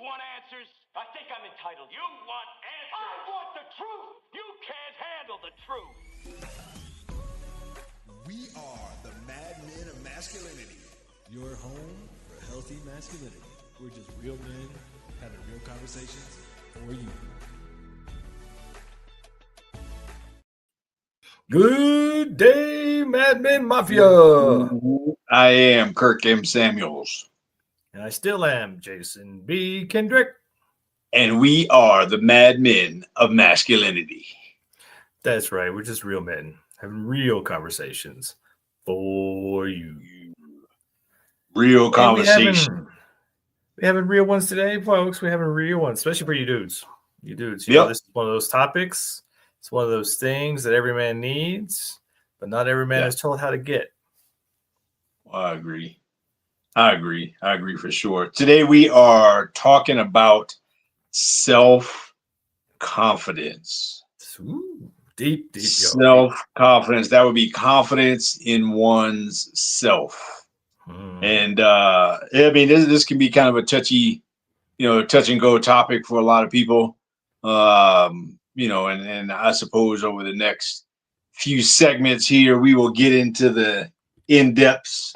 want answers? I think I'm entitled. You want answers? I want the truth. You can't handle the truth. We are the Madmen of Masculinity. Your home for healthy masculinity. We're just real men having real conversations for you. Good day, Madmen Mafia. I am Kirk M. Samuels. And I still am Jason B. Kendrick. And we are the Madmen of Masculinity. That's right. We're just real men having real conversations for you. Real conversation. We having real ones today, folks. We're having real ones, especially for you dudes. You dudes, you Yep. know, this is one of those topics. It's one of those things that every man needs, but not every man is told how to get. I agree for sure. Today we are talking about self-confidence. Ooh, deep. Self-confidence. That would be confidence in one's self. And I mean, this can be kind of a touch and go topic for a lot of people. And I suppose over the next few segments here, we will get into the in-depths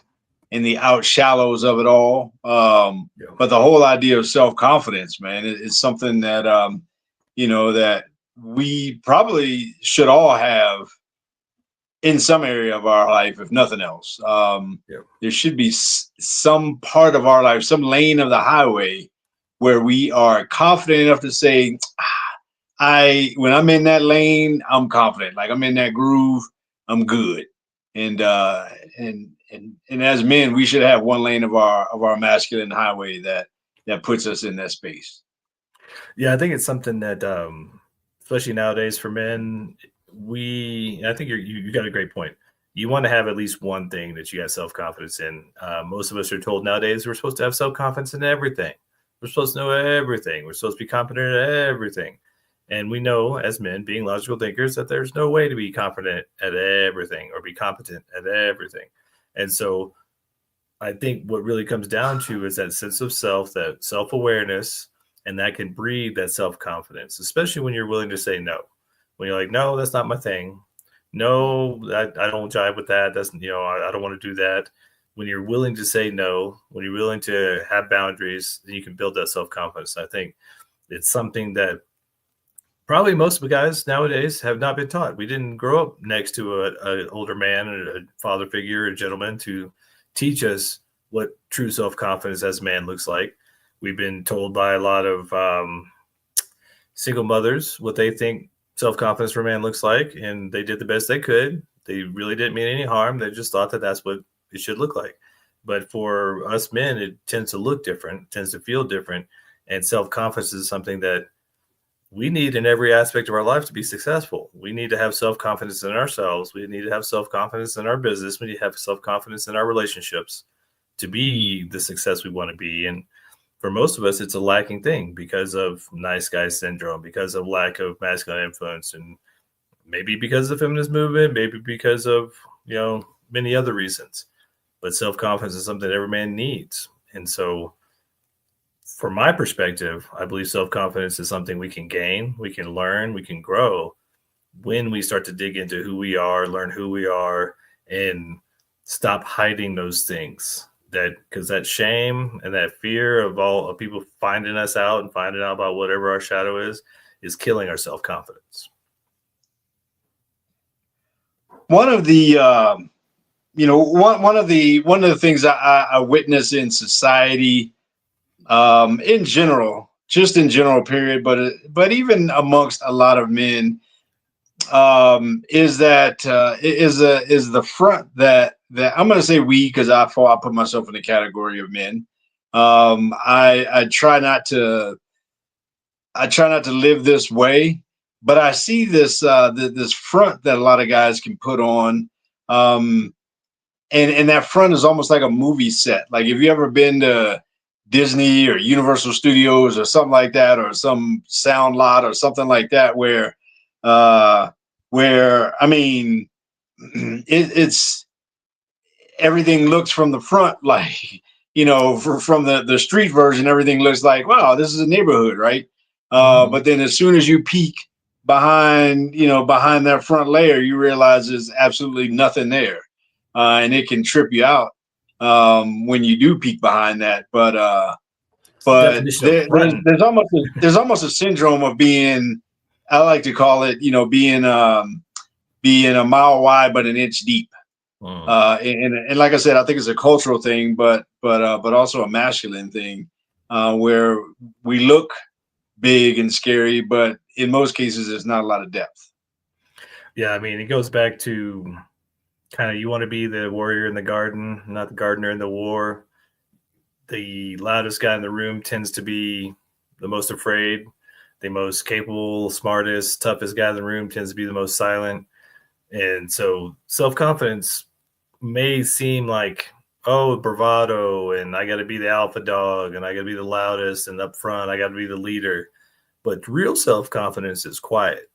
and the out shallows of it all. But the whole idea of self-confidence, man, is something that, that we probably should all have in some area of our life, if nothing else. There should be some part of our life, some lane of the highway where we are confident enough to say, when I'm in that lane, I'm confident. Like I'm in that groove, I'm good. And as men, we should have one lane of our masculine highway that puts us in that space. Yeah, I think it's something that, especially nowadays for men, I think you got a great point. You want to have at least one thing that you got self-confidence in. Most of us are told nowadays we're supposed to have self-confidence in everything. We're supposed to know everything. We're supposed to be competent at everything. And we know as men, being logical thinkers, that there's no way to be confident at everything or be competent at everything. And so I think what really comes down to is that sense of self, that self-awareness, and that can breed that self-confidence, especially when you're willing to say no. When you're like, no, that's not my thing. No, I don't jive with that. That's, I don't want to do that. When you're willing to say no, when you're willing to have boundaries, then you can build that self-confidence. I think it's something that probably most of the guys nowadays have not been taught. We didn't grow up next to an older man, a father figure, a gentleman to teach us what true self-confidence as a man looks like. We've been told by a lot of single mothers what they think self-confidence for a man looks like, and they did the best they could. They really didn't mean any harm. They just thought that that's what it should look like. But for us men, it tends to look different, tends to feel different, and self-confidence is something that we need in every aspect of our life to be successful. We need to have self-confidence in ourselves. We need to have self-confidence in our business. We need to have self-confidence in our relationships to be the success we want to be. And for most of us, it's a lacking thing because of nice guy syndrome, because of lack of masculine influence, and maybe because of the feminist movement, maybe because of, many other reasons. But self-confidence is something every man needs. And so from my perspective, I believe self-confidence is something we can gain, we can learn, we can grow when we start to dig into who we are, learn who we are, and stop hiding those things. Because that shame and that fear of people finding us out and finding out about whatever our shadow is killing our self-confidence. One of the one of the things I witness in society, in general, period, but even amongst a lot of men, is the front that I'm going to say we, because I put myself in the category of men. I try not to live this way, but I see this this front that a lot of guys can put on, and that front is almost like a movie set. Like if you ever been to Disney or Universal Studios or something like that, or some sound lot or something like that, where I mean, it's everything looks from the front from the street version, everything looks like, wow, this is a neighborhood, right? But then as soon as you peek behind that front layer, you realize there's absolutely nothing there, and it can trip you out when you do peek behind that. But Definition of fronting. there's almost a syndrome of being, I like to call it, being a mile wide but an inch deep. And like I said, I think it's a cultural thing, but also a masculine thing, where we look big and scary, but in most cases, there's not a lot of depth. Yeah, I mean, it goes back to kind of, you want to be the warrior in the garden, not the gardener in the war. The loudest guy in the room tends to be the most afraid. The most capable, smartest, toughest guy in the room tends to be the most silent. And so self-confidence may seem like, oh, bravado, and I got to be the alpha dog, and I got to be the loudest and up front, I got to be the leader. But real self-confidence is quiet.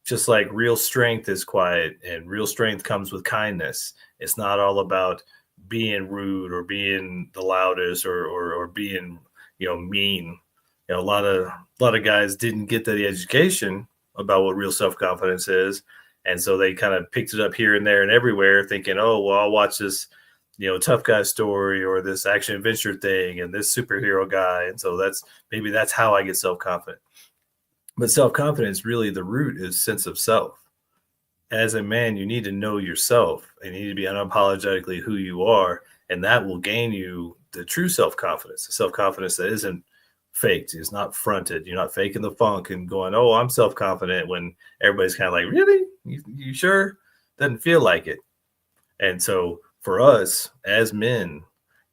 Just like real strength is quiet, and real strength comes with kindness. It's not all about being rude or being the loudest or being, mean. A lot of guys didn't get the education about what real self-confidence is. And so they kind of picked it up here and there and everywhere, thinking, oh, well, I'll watch this, tough guy story or this action adventure thing and this superhero guy. And so that's how I get self-confident. But self-confidence, really, the root is sense of self. As a man, you need to know yourself and you need to be unapologetically who you are. And that will gain you the true self-confidence, the self-confidence that isn't faked. It's not fronted. You're not faking the funk and going, oh, I'm self-confident, when everybody's kind of like, really? You sure? Doesn't feel like it. And so for us as men,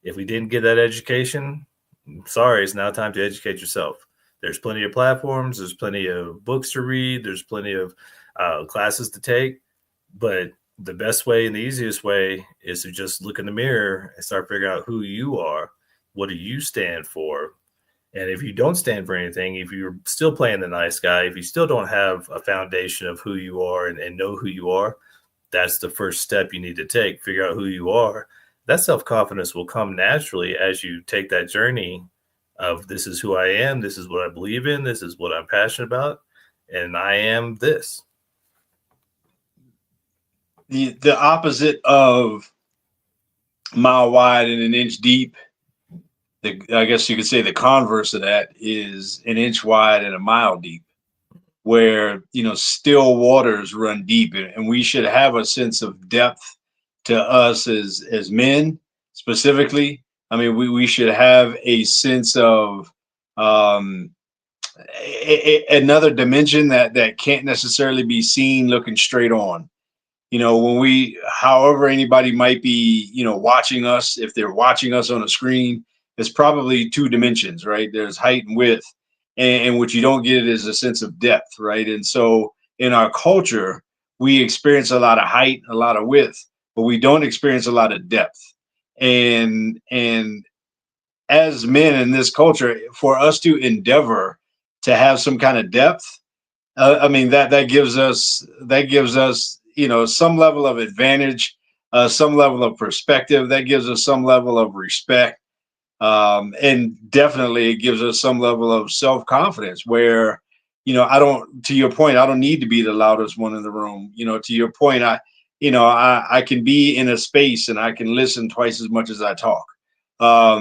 if we didn't get that education, I'm sorry, it's now time to educate yourself. There's plenty of platforms. There's plenty of books to read. There's plenty of classes to take. But the best way and the easiest way is to just look in the mirror and start figuring out who you are. What do you stand for? And if you don't stand for anything, if you're still playing the nice guy, if you still don't have a foundation of who you are and know who you are, that's the first step you need to take. Figure out who you are. That self-confidence will come naturally as you take that journey of, this is who I am, this is what I believe in, this is what I'm passionate about, and I am this. The opposite of mile wide and an inch deep, I guess you could say the converse of that is an inch wide and a mile deep, where, still waters run deep, and we should have a sense of depth to us as men specifically. I mean, we should have a sense of another dimension that can't necessarily be seen looking straight on. However anybody might be, watching us, if they're watching us on a screen, it's probably two dimensions, right? There's height and width, and what you don't get is a sense of depth, right? And so in our culture, we experience a lot of height, a lot of width, but we don't experience a lot of depth. And as men in this culture, for us to endeavor to have some kind of depth, I mean, that gives us some level of advantage, some level of perspective. That gives us some level of respect, and definitely it gives us some level of self-confidence. Where, to your point, I don't need to be the loudest one in the room. To your point, I can be in a space and I can listen twice as much as I talk,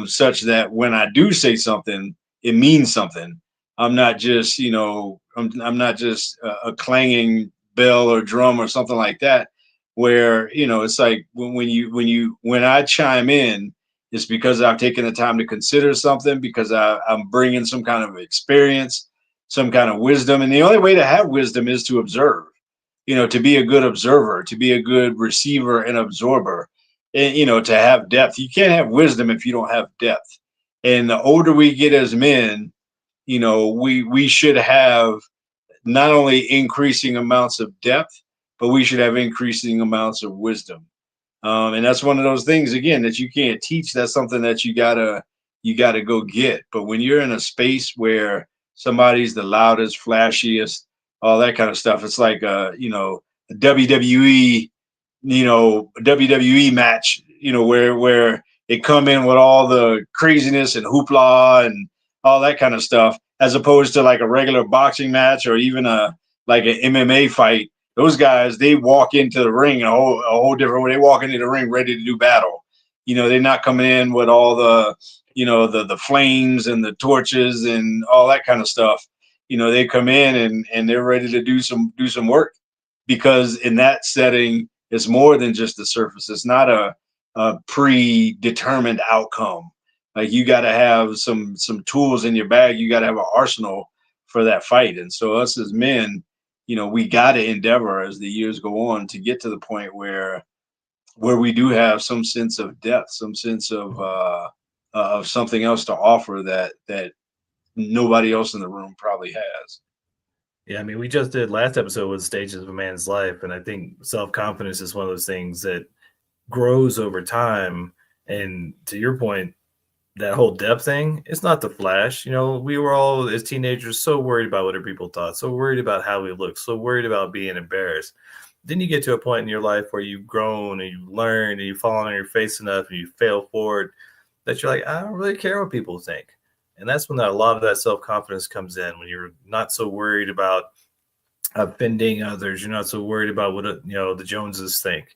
such that when I do say something, it means something. I'm not just, I'm not just a clanging bell or drum or something like that, where, it's like when I chime in, it's because I've taken the time to consider something, because I'm bringing some kind of experience, some kind of wisdom. And the only way to have wisdom is to observe, to be a good observer, to be a good receiver and absorber, and, to have depth. You can't have wisdom if you don't have depth. And the older we get as men, we should have not only increasing amounts of depth, but we should have increasing amounts of wisdom. And that's one of those things, again, that you can't teach. That's something that you gotta go get. But when you're in a space where somebody's the loudest, flashiest, all that kind of stuff, it's like a WWE, WWE match, where they come in with all the craziness and hoopla and all that kind of stuff, as opposed to like a regular boxing match or even like an MMA fight. Those guys, they walk into the ring a whole different way. They walk into the ring ready to do battle. They're not coming in with all the, the flames and the torches and all that kind of stuff. They come in and they're ready to do some work, because in that setting, it's more than just the surface. It's not a predetermined outcome. Like, you got to have some tools in your bag. You got to have an arsenal for that fight. And so us as men, we got to endeavor as the years go on to get to the point where we do have some sense of depth, some sense of something else to offer that nobody else in the room probably has. Yeah, I mean, we just did last episode was stages of a man's life, and I think self-confidence is one of those things that grows over time. And to your point, that whole depth thing, it's not the flash. We were all as teenagers so worried about what other people thought, so worried about how we look, so worried about being embarrassed. Then you get to a point in your life where you've grown and you've learned and you've fallen on your face enough and you fail forward that you're like, I don't really care what people think. And that's when a lot of that self-confidence comes in, when you're not so worried about offending others. You're not so worried about what the Joneses think.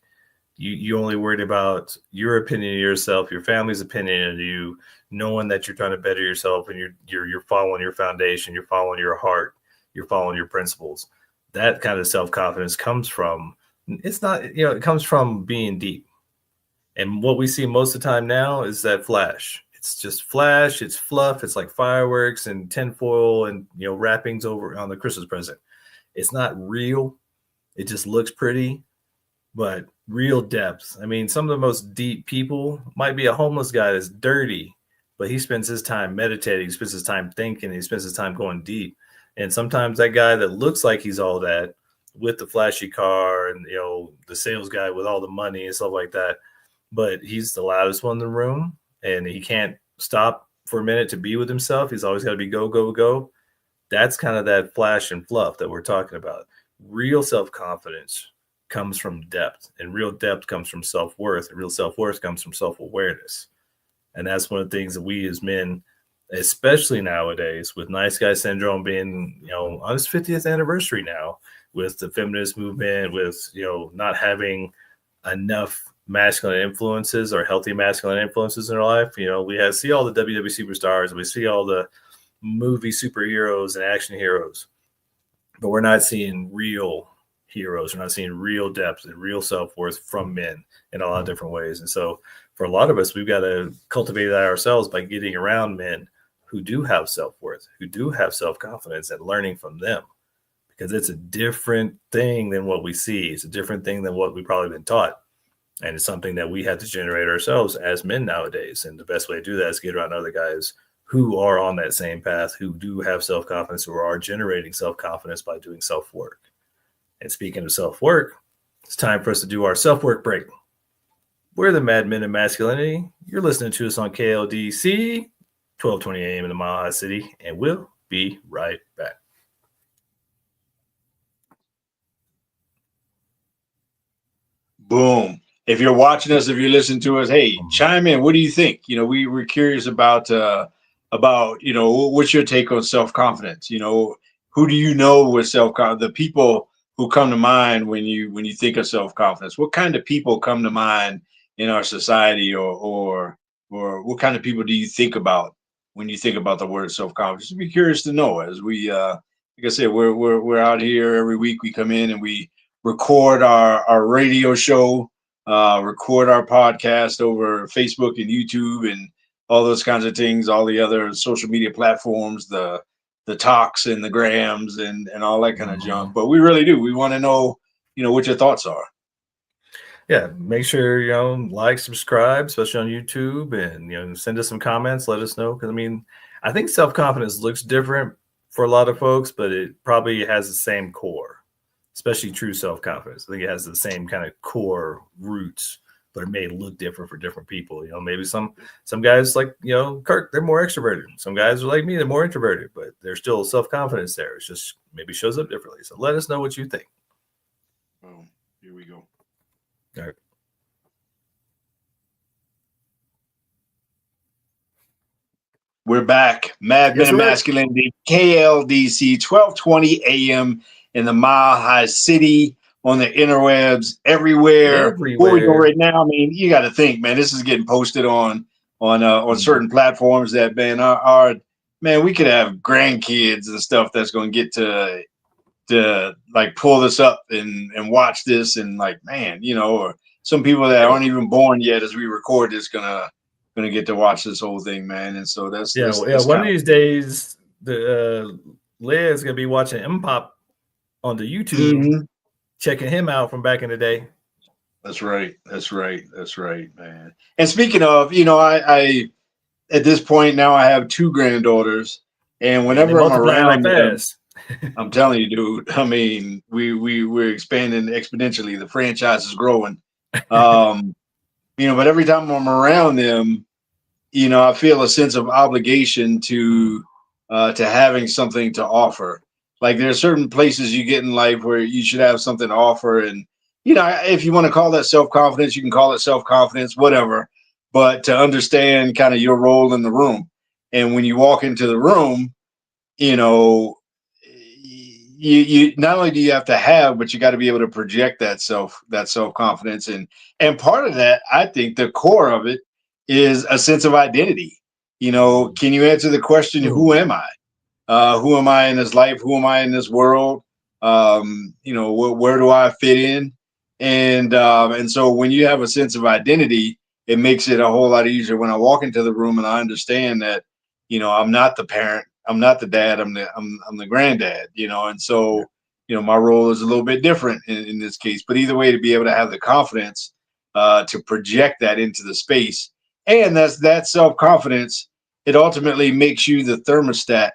You only worried about your opinion of yourself, your family's opinion of you, knowing that you're trying to better yourself, and you're following your foundation, you're following your heart, you're following your principles. That kind of self-confidence comes from, it's not, it comes from being deep. And what we see most of the time now is that flash. It's just flash, it's fluff, it's like fireworks and tinfoil and wrappings over on the Christmas present. It's not real. It just looks pretty, but real depth. I mean, some of the most deep people might be a homeless guy that's dirty, but he spends his time meditating, he spends his time thinking, he spends his time going deep. And sometimes that guy that looks like he's all that, with the flashy car and the sales guy with all the money and stuff like that, but he's the loudest one in the room, and he can't stop for a minute to be with himself. He's always got to be go, go, go. That's kind of that flash and fluff that we're talking about. Real self-confidence comes from depth, and real depth comes from self-worth, and real self-worth comes from self-awareness. And that's one of the things that we as men, especially nowadays, with nice guy syndrome being, on its 50th anniversary now, with the feminist movement, with, not having enough masculine influences or healthy masculine influences in our life. We see all the WWE superstars, we see all the movie superheroes and action heroes, but we're not seeing real heroes. We're not seeing real depth and real self-worth from men in a lot of different ways. And so for a lot of us, we've got to cultivate that ourselves by getting around men who do have self-worth, who do have self-confidence, and learning from them, because it's a different thing than what we see. It's a different thing than what we've probably been taught. And it's something that we have to generate ourselves as men nowadays. And the best way to do that is get around other guys who are on that same path, who do have self-confidence, who are generating self-confidence by doing self-work. And speaking of self-work, it's time for us to do our self-work break. We're the Madmen of Masculinity. You're listening to us on KLDC, 1220 AM in the Mile High City, and we'll be right back. Boom. If you're watching us, if you're listening to us, hey, chime in. What do you think? We're curious about what's your take on self-confidence? Who do you know with self-confidence? The people who come to mind when you think of self-confidence. What kind of people come to mind in our society, or what kind of people do you think about when you think about the word self-confidence? I'd be curious to know. As we, like I said, we're out here every week. We come in and we record our radio show, record our podcast over Facebook and YouTube and all those kinds of things, all the other social media platforms, the talks and the grams and all that kind of junk. But we really do. We want to know, what your thoughts are. Yeah, make sure, like, subscribe, especially on YouTube, and, send us some comments. Let us know. Because, I think self-confidence looks different for a lot of folks, but it probably has the same core, especially true self-confidence. I think it has the same kind of core roots, but it may look different for different people. Maybe some guys like, Kirk, they're more extroverted. Some guys are like me, they're more introverted, but there's still self-confidence there. It's just maybe shows up differently. So let us know what you think. Oh, here we go. All right. We're back. Mad Men Yes, of sir. Masculinity, KLDC, 1220 AM in the Mile High City, on the interwebs, everywhere. Where we go Everywhere. right now, I mean, you got to think, man, this is getting posted on certain platforms that, man, our man, we could have grandkids and stuff that's going to get to like pull this up and watch this and like, man, you know, or some people that aren't even born yet as we record this gonna get to watch this whole thing, man. And so that's One of these days, the Leah's gonna be watching M-Pop on the YouTube, checking him out from back in the day. That's right, man. And speaking of, you know, I at this point now I have 2 granddaughters, and whenever I'm around them, I'm telling you, dude. I mean, we're expanding exponentially. The franchise is growing. You know, but every time I'm around them, you know, I feel a sense of obligation to having something to offer. Like there are certain places you get in life where you should have something to offer, and you know, if you want to call that self-confidence, you can call it self-confidence, whatever. But to understand kind of your role in the room, and when you walk into the room, you know, you not only do you have to have, but you got to be able to project that self-confidence, and part of that, I think, the core of it is a sense of identity. You know, can you answer the question, who am I? Who am I in this life? Who am I in this world? You know, where do I fit in? And so when you have a sense of identity, it makes it a whole lot easier when I walk into the room and I understand that, you know, I'm not the parent, I'm not the dad, I'm the granddad, you know, and so, you know, my role is a little bit different in this case. But either way, to be able to have the confidence to project that into the space, and that's that self-confidence, it ultimately makes you the thermostat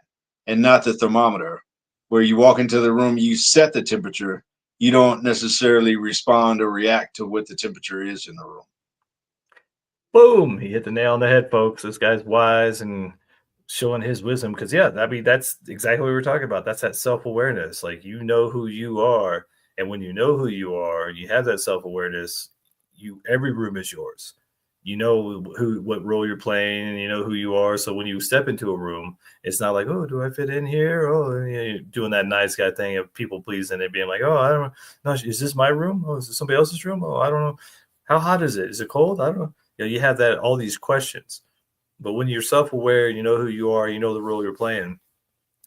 and not the thermometer. Where you walk into the room, you set the temperature. You don't necessarily respond or react to what the temperature is in the room. Boom! He hit the nail on the head, folks. This guy's wise and showing his wisdom. Because I mean, that's exactly what we were talking about. That's that self-awareness. Like, you know who you are, and when you know who you are, you have that self-awareness. Every room is yours. You know what role you're playing, and you know who you are. So when you step into a room, it's not like, oh, do I fit in here? Oh, you're doing that nice guy thing of people pleasing and being like, oh, I don't know. No, is this my room? Oh, is this somebody else's room? Oh, I don't know. How hot is it? Is it cold? I don't know. You know, you have all these questions. But when you're self-aware, you know who you are, you know the role you're playing,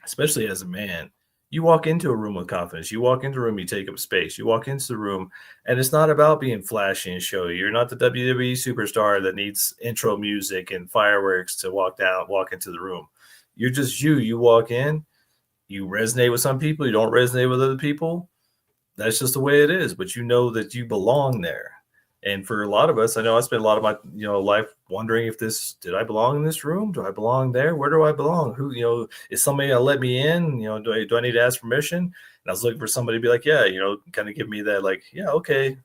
especially as a man, you walk into a room with confidence. You walk into a room, you take up space. You walk into the room, and it's not about being flashy and showy. You're not the WWE superstar that needs intro music and fireworks to walk into the room. You're just you. You walk in, you resonate with some people, you don't resonate with other people. That's just the way it is, but you know that you belong there. And for a lot of us, I know I spent a lot of my life wondering did I belong in this room? Do I belong there? Where do I belong? Who, is somebody gonna let me in? Do I need to ask permission? And I was looking for somebody to be like, yeah, kind of give me that, like, yeah, okay,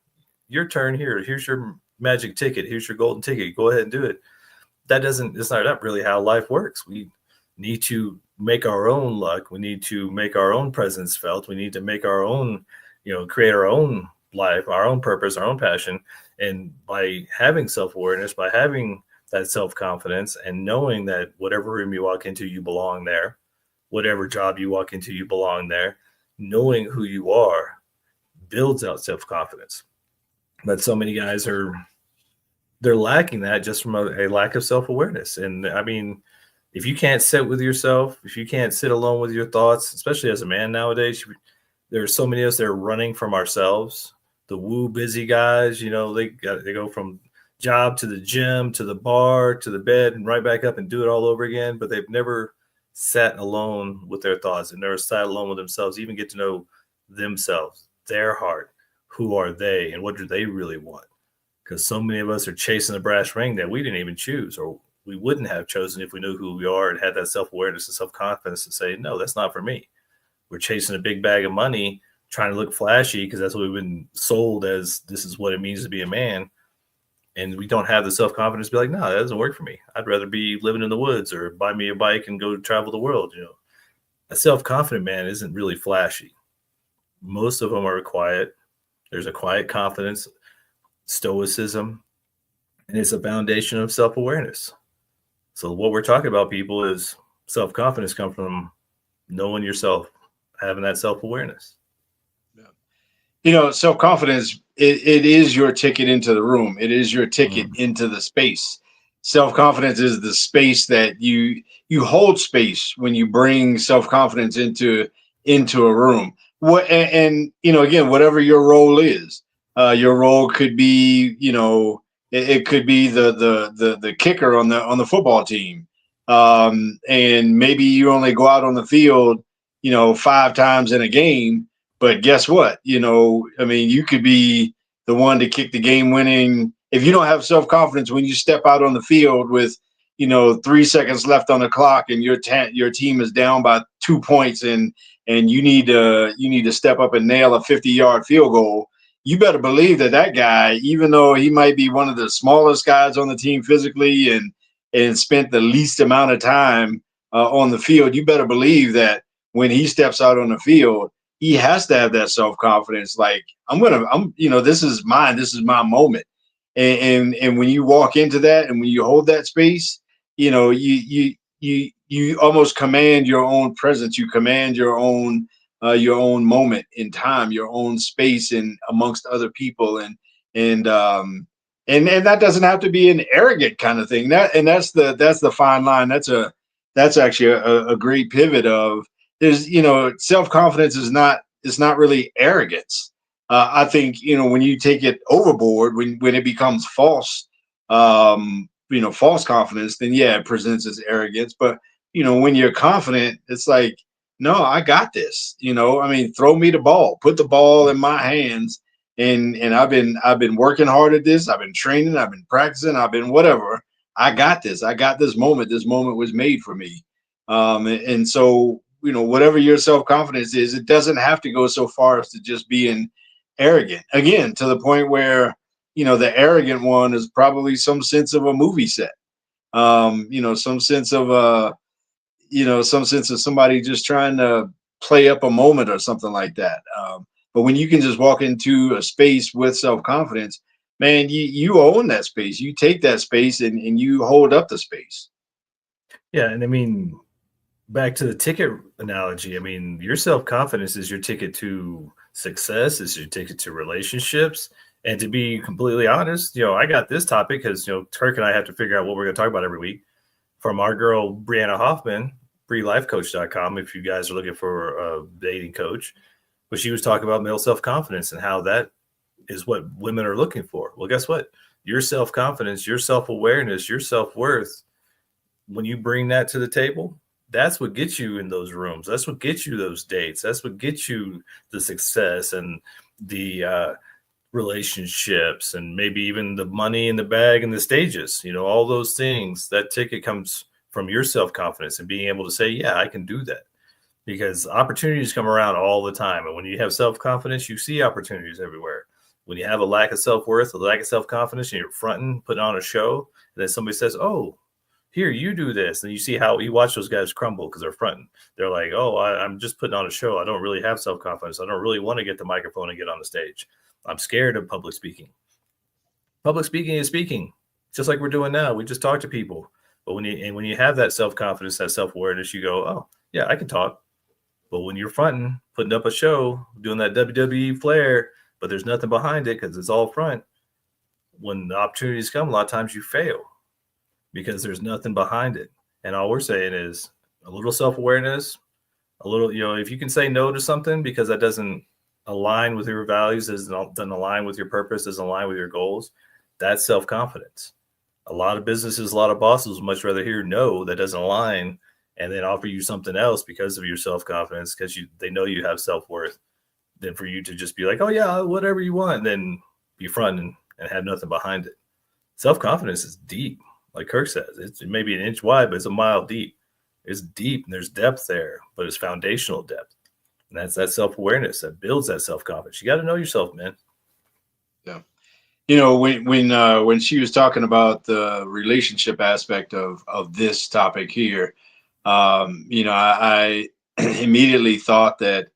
your turn here. Here's your magic ticket. Here's your golden ticket. Go ahead and do it. It's not really how life works. We need to make our own luck. We need to make our own presence felt. We need to make our own, create our own life, our own purpose, our own passion. And by having self-awareness, by having that self-confidence and knowing that whatever room you walk into, you belong there, whatever job you walk into, you belong there, knowing who you are builds out self-confidence. But so many guys they're lacking that just from a lack of self-awareness. And I mean, if you can't sit with yourself, if you can't sit alone with your thoughts, especially as a man nowadays, there are so many of us that are running from ourselves. The woo busy guys, they go from job to the gym, to the bar, to the bed, and right back up and do it all over again. But they've never sat alone with their thoughts and never sat alone with themselves, even get to know themselves, their heart, who are they, and what do they really want? Because so many of us are chasing the brass ring that we didn't even choose, or we wouldn't have chosen if we knew who we are and had that self-awareness and self-confidence to say, no, that's not for me. We're chasing a big bag of money, trying to look flashy because that's what we've been sold as. This is what it means to be a man. And we don't have the self-confidence to be like, no, that doesn't work for me. I'd rather be living in the woods or buy me a bike and go travel the world. A self-confident man isn't really flashy. Most of them are quiet. There's a quiet confidence, stoicism, and it's a foundation of self-awareness. So what we're talking about, people, is self-confidence comes from knowing yourself, having that self-awareness. Self-confidence, it is your ticket into the room. It is your ticket into the space. Self-confidence is the space that you hold space when you bring self-confidence into a room. Again, whatever your role is, your role could be, it could be the kicker on the football team. And maybe you only go out on the field, 5 times in a game. But guess what? You could be the one to kick the game winning. If you don't have self-confidence when you step out on the field with, 3 seconds left on the clock and your team is down by 2 points and you need to step up and nail a 50-yard field goal, you better believe that guy, even though he might be one of the smallest guys on the team physically and spent the least amount of time on the field, you better believe that when he steps out on the field, he has to have that self-confidence. Like, this is mine. This is my moment. And when you walk into that and when you hold that space, you almost command your own presence. You command your own moment in time, your own space and amongst other people. And that doesn't have to be an arrogant kind of thing. That's the fine line. That's actually a great pivot of, there's, self-confidence is not really arrogance. I think, when you take it overboard, when it becomes false, false confidence, then yeah, it presents as arrogance. But, when you're confident, it's like, no, I got this, throw me the ball, put the ball in my hands. And I've been working hard at this. I've been training, I've been practicing, I've been whatever. I got this. I got this moment. This moment was made for me. And so, whatever your self-confidence is, it doesn't have to go so far as to just being arrogant. Again, to the point where, the arrogant one is probably some sense of a movie set. Some sense of somebody just trying to play up a moment or something like that. But when you can just walk into a space with self-confidence, man, you own that space. You take that space and you hold up the space. Yeah, and back to the ticket analogy, your self-confidence is your ticket to success, is your ticket to relationships. And to be completely honest, I got this topic because, Turk and I have to figure out what we're going to talk about every week from our girl, Brianna Hoffman, BrieLifeCoach.com, if you guys are looking for a dating coach. But she was talking about male self-confidence and how that is what women are looking for. Well, guess what? Your self-confidence, your self-awareness, your self-worth, when you bring that to the table, that's what gets you in those rooms. That's what gets you those dates. That's what gets you the success and the relationships and maybe even the money in the bag and the stages, all those things. That ticket comes from your self-confidence and being able to say, yeah, I can do that, because opportunities come around all the time. And when you have self-confidence, you see opportunities everywhere. When you have a lack of self-worth, a lack of self-confidence, and you're fronting, putting on a show, and then somebody says, oh, here, you do this. And you see how you watch those guys crumble because they're fronting. They're like, oh, I'm just putting on a show. I don't really have self-confidence. I don't really want to get the microphone and get on the stage. I'm scared of public speaking. Public speaking is speaking, just like we're doing now. We just talk to people. But when you have that self-confidence, that self-awareness, you go, oh, yeah, I can talk. But when you're fronting, putting up a show, doing that WWE flair, but there's nothing behind it because it's all front, when the opportunities come, a lot of times you fail because there's nothing behind it. And all we're saying is a little self-awareness, a little, if you can say no to something because that doesn't align with your values, doesn't align with your purpose, doesn't align with your goals, that's self-confidence. A lot of businesses, a lot of bosses would much rather hear no, that doesn't align, and then offer you something else because of your self-confidence, because they know you have self-worth, than for you to just be like, oh yeah, whatever you want, and then be fronting and have nothing behind it. Self-confidence is deep. Like Kirk says, it's maybe an inch wide, but it's a mile deep. It's deep and there's depth there, but it's foundational depth. And that's that self-awareness that builds that self-confidence. You got to know yourself, man. Yeah. When she was talking about the relationship aspect of this topic here, I immediately thought that,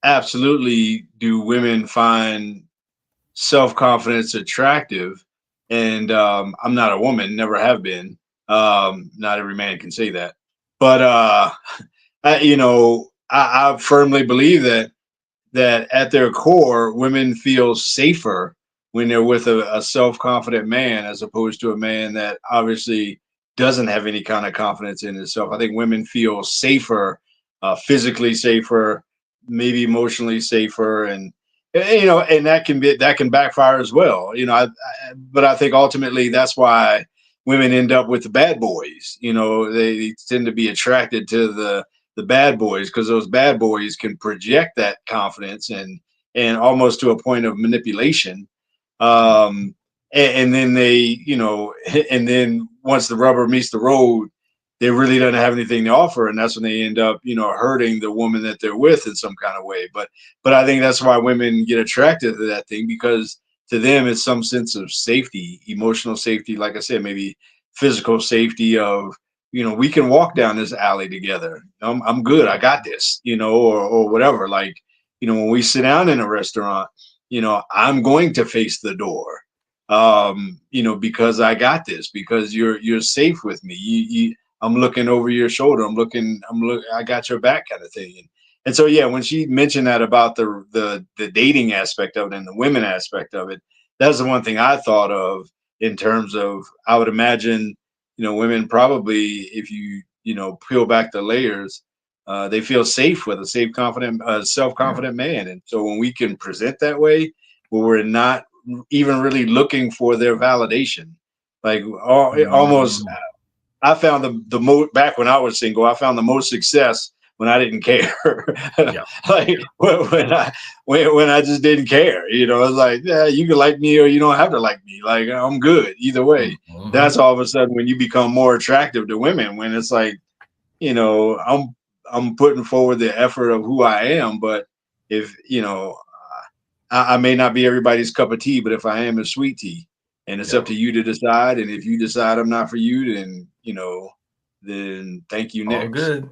absolutely do women find self-confidence attractive. And I'm not a woman, never have been. Not every man can say that, but I firmly believe that at their core, women feel safer when they're with a self-confident man as opposed to a man that obviously doesn't have any kind of confidence in himself. I think women feel safer, physically safer, maybe emotionally safer, and that can backfire as well. But I think ultimately that's why women end up with the bad boys. They tend to be attracted to the bad boys because those bad boys can project that confidence and almost to a point of manipulation. And then and then once the rubber meets the road, they really don't have anything to offer, and that's when they end up, hurting the woman that they're with in some kind of way. But I think that's why women get attracted to that thing, because to them it's some sense of safety, emotional safety, like I said, maybe physical safety of, we can walk down this alley together. I'm good. I got this, or whatever. Like, when we sit down in a restaurant, I'm going to face the door, because I got this, because you're safe with me. I'm looking over your shoulder. I got your back, kind of thing. And so, yeah, when she mentioned that about the dating aspect of it and the women aspect of it, that's the one thing I thought of in terms of, I would imagine, women probably, if you peel back the layers, they feel safe with a self-confident man. And so when we can present that way, where we're not even really looking for their validation, like almost, I found the most, back when I was single, I found the most success when I didn't care. Yeah. Like when I just didn't care, it's like, yeah, you can like me or you don't have to like me. Like, I'm good either way. Mm-hmm. That's all of a sudden when you become more attractive to women, when it's like, I'm putting forward the effort of who I am, but if, I may not be everybody's cup of tea, but if I am, it's sweet tea. And it's up to you to decide. And if you decide I'm not for you, then, then thank you next. All good.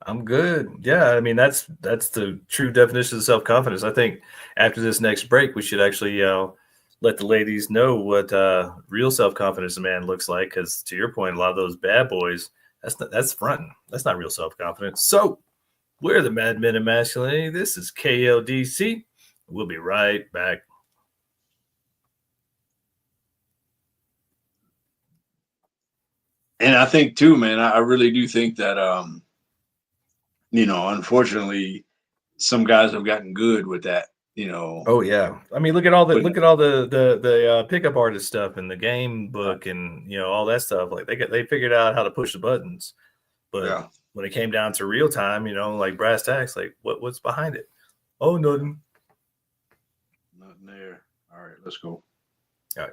I'm good. Yeah, I mean that's the true definition of self-confidence. I think after this next break, we should actually let the ladies know what real self-confidence a man looks like. Because to your point, a lot of those bad boys, that's fronting. That's not real self-confidence. So we're the Madmen of Masculinity. This is KLDC. We'll be right back. And I think too, man, I really do think that unfortunately, some guys have gotten good with that. Oh yeah, I mean, look at all the pickup artist stuff in the game book, and all that stuff. Like they figured out how to push the buttons, but when it came down to real time, like brass tacks, like what's behind it? Oh, nothing there. All right, let's go. All right.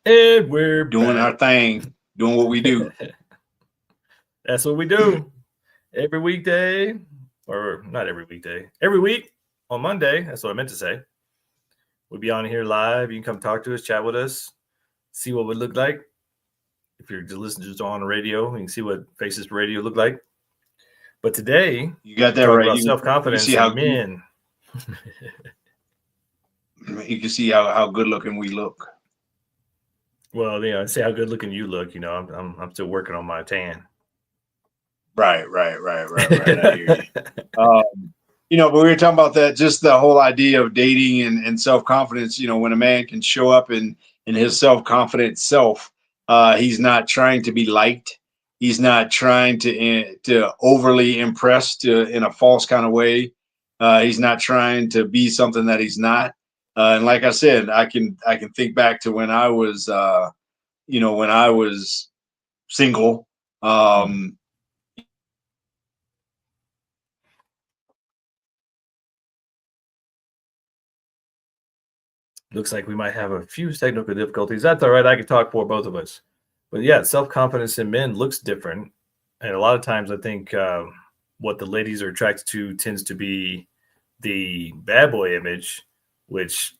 And we're doing back. our thing, doing what we do. That's what we do every weekday, or not every weekday, every week on Monday. That's what I meant to say. We'll be on here live. You can come talk to us, chat with us, see what we look like. If you're just listening to on the radio, you can see what Faces Radio look like. But today, you got that right. About self-confidence in men. You can see how good looking we look. Well, see how good looking you look. I'm still working on my tan. Right. I hear you. But we were talking about that, just the whole idea of dating and self-confidence. When a man can show up in his self-confident self, he's not trying to be liked. He's not trying to overly impress in a false kind of way. He's not trying to be something that he's not. And like I said, I can think back to when I was, when I was single. Looks like we might have a few technical difficulties. That's all right. I can talk for both of us. But yeah, self-confidence in men looks different. And a lot of times I think what the ladies are attracted to tends to be the bad boy image, which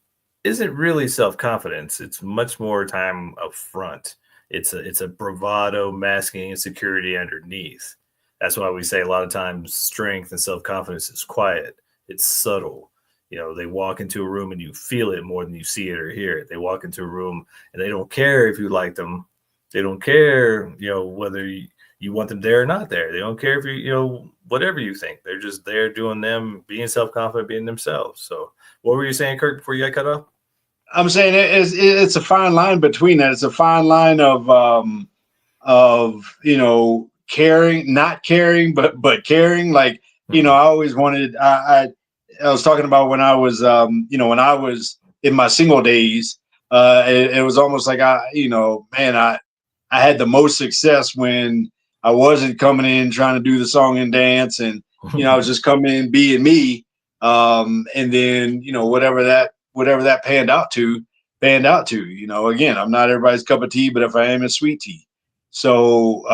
isn't really self-confidence. It's much more time up front. It's a bravado masking insecurity underneath. That's why we say a lot of times strength and self-confidence is quiet. It's subtle. They walk into a room and you feel it more than you see it or hear it. They walk into a room and they don't care if you like them. They don't care, whether you want them there or not there. They don't care if whatever you think. They're just there doing them, being self-confident, being themselves. So what were you saying, Kirk, before you got cut off? I'm saying it's a fine line between that. It's a fine line of caring, not caring, but caring. Like, I always wanted. I was talking about when I was when I was in my single days. It was almost like I had the most success when I wasn't coming in trying to do the song and dance, and I was just coming in being me. And then whatever that panned out to. Again, I'm not everybody's cup of tea, but if I am, it's sweet tea. So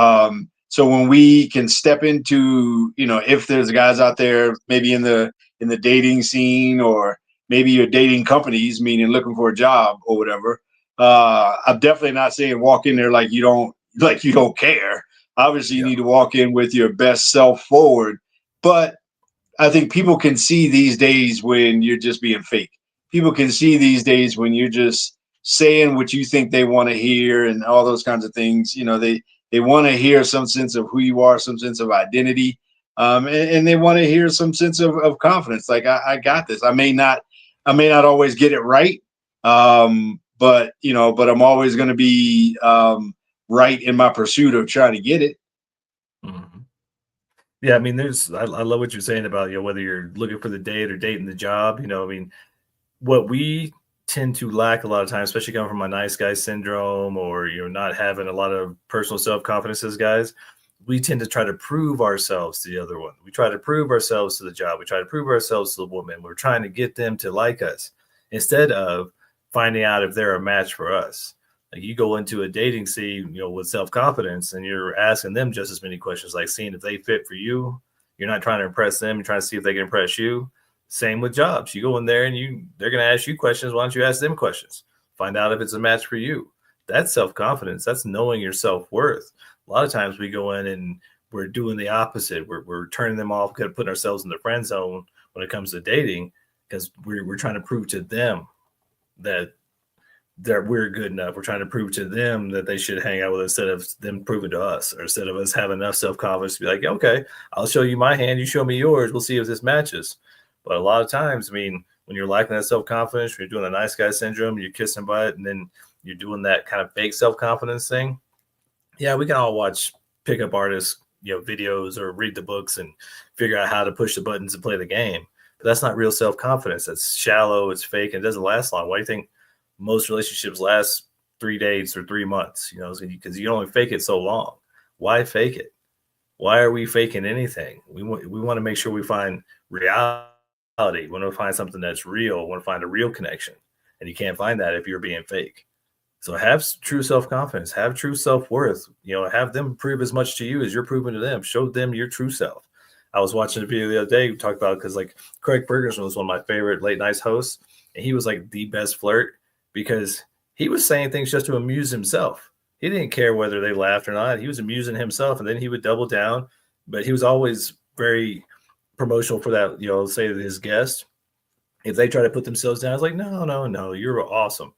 so when we can step into, if there's guys out there maybe in the dating scene, or maybe you're dating companies, meaning looking for a job or whatever, I'm definitely not saying walk in there like you don't care. Obviously, you need to walk in with your best self forward. But I think people can see these days when you're just being fake. People can see these days when you're just saying what you think they want to hear and all those kinds of things. They want to hear some sense of who you are, some sense of identity, and they want to hear some sense of confidence. Like I got this. I may not always get it right, but I'm always going to be right in my pursuit of trying to get it. Mm-hmm. Yeah, I mean, I love what you're saying about whether you're looking for the date or dating the job. What we tend to lack a lot of times, especially coming from a nice guy syndrome, or not having a lot of personal self-confidence as guys, we tend to try to prove ourselves to the other one. We try to prove ourselves to the job. We try to prove ourselves to the woman. We're trying to get them to like us instead of finding out if they're a match for us. Like, you go into a dating scene, with self-confidence, and you're asking them just as many questions, like seeing if they fit for you. You're not trying to impress them. You're trying to see if they can impress you. Same with jobs. You go in there and they're going to ask you questions. Why don't you ask them questions? Find out if it's a match for you. That's self-confidence. That's knowing your self-worth. A lot of times we go in and we're doing the opposite. We're turning them off, kind of putting ourselves in the friend zone when it comes to dating, because we're trying to prove to them that we're good enough. We're trying to prove to them that they should hang out with us instead of them proving to us, or instead of us having enough self-confidence to be like, okay, I'll show you my hand. You show me yours. We'll see if this matches. But a lot of times, when you're lacking that self-confidence, when you're doing the nice guy syndrome, you're kissing butt, and then you're doing that kind of fake self-confidence thing. Yeah, we can all watch pickup artists, videos, or read the books and figure out how to push the buttons and play the game. But that's not real self-confidence. That's shallow. It's fake. And it doesn't last long. Why do you think most relationships last 3 days or 3 months? Because you only fake it so long. Why fake it? Why are we faking anything? We want to make sure we find reality. We want to find something that's real. We want to find a real connection. And you can't find that if you're being fake. So have true self-confidence, have true self-worth, have them prove as much to you as you're proving to them. Show them your true self. I was watching a video the other day. We talked about it because, like, Craig Ferguson was one of my favorite late night hosts. And he was like the best flirt because he was saying things just to amuse himself. He didn't care whether they laughed or not. He was amusing himself. And then he would double down. But he was always very promotional for that, say to his guests. If they try to put themselves down, it's like, no, you're awesome.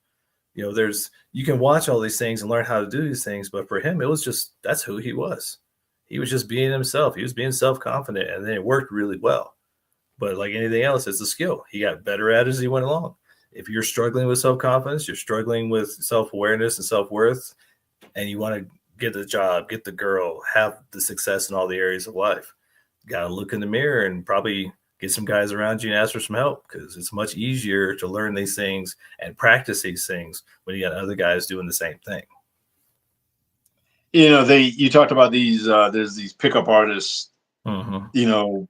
You can watch all these things and learn how to do these things. But for him, it was just, that's who he was. He was just being himself. He was being self-confident, and then it worked really well. But like anything else, it's a skill. He got better at it as he went along. If you're struggling with self-confidence, you're struggling with self-awareness and self-worth, and you want to get the job, get the girl, have the success in all the areas of life, you got to look in the mirror and probably get some guys around you and ask for some help, because it's much easier to learn these things and practice these things when you got other guys doing the same thing. You talked about these, there's these pickup artists, content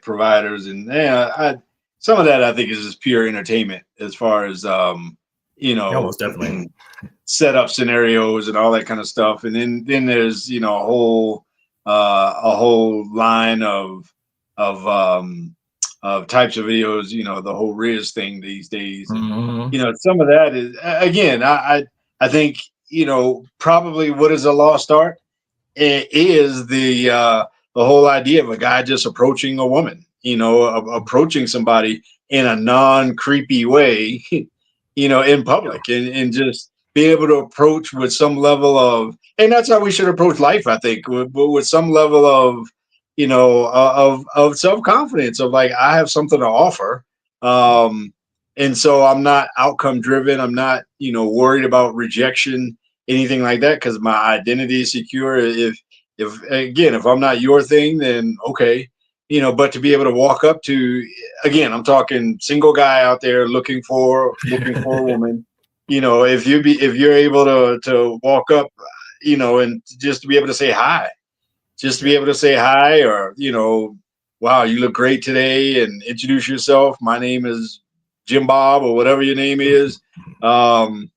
providers, and some of that I think is just pure entertainment as far as, Almost definitely setup scenarios and all that kind of stuff. And then there's, a whole line of types of videos, the whole Riz thing these days. Some of that is, again, I think, probably what is a lost art is the whole idea of a guy just approaching a woman, approaching somebody in a non-creepy way, in public, and just be able to approach with some level of, and that's how we should approach life, I think, with some level of, of self-confidence, of like, I have something to offer. And so I'm not outcome driven. I'm not, worried about rejection, anything like that, because my identity is secure. If I'm not your thing, then okay. But to be able to walk up to, again, I'm talking single guy out there looking for a woman. If you're able to walk up, and just to be able to say hi, or wow, you look great today, and introduce yourself. My name is Jim Bob, or whatever your name is. And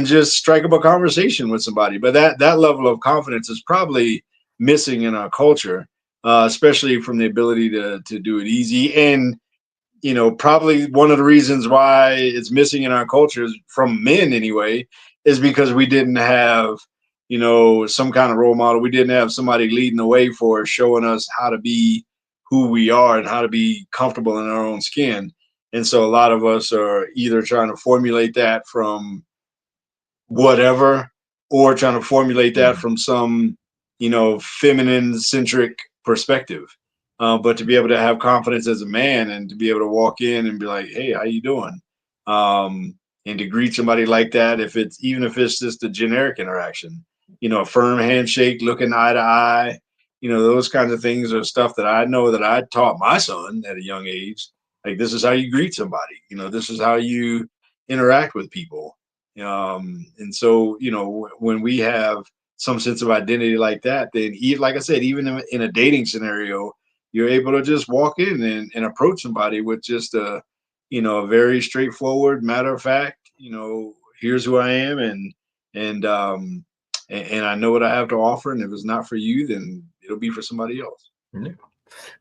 just strike up a conversation with somebody. But that level of confidence is probably missing in our culture, especially from the ability to do it easy. And, probably one of the reasons why it's missing in our cultures, from men anyway, is because we didn't have, some kind of role model. We didn't have somebody leading the way for us, showing us how to be who we are and how to be comfortable in our own skin. And so a lot of us are either trying to formulate that from whatever, or trying to formulate that from some, feminine centric perspective. But to be able to have confidence as a man, and to be able to walk in and be like, hey, how you doing? And to greet somebody like that, even if it's just a generic interaction, a firm handshake, looking eye to eye, those kinds of things are stuff that I know that I taught my son at a young age. Like, this is how you greet somebody, this is how you interact with people. And so, when we have some sense of identity like that, then like I said, even in a dating scenario, you're able to just walk in and approach somebody with just a very straightforward, matter of fact, here's who I am, and I know what I have to offer. And if it's not for you, then it'll be for somebody else.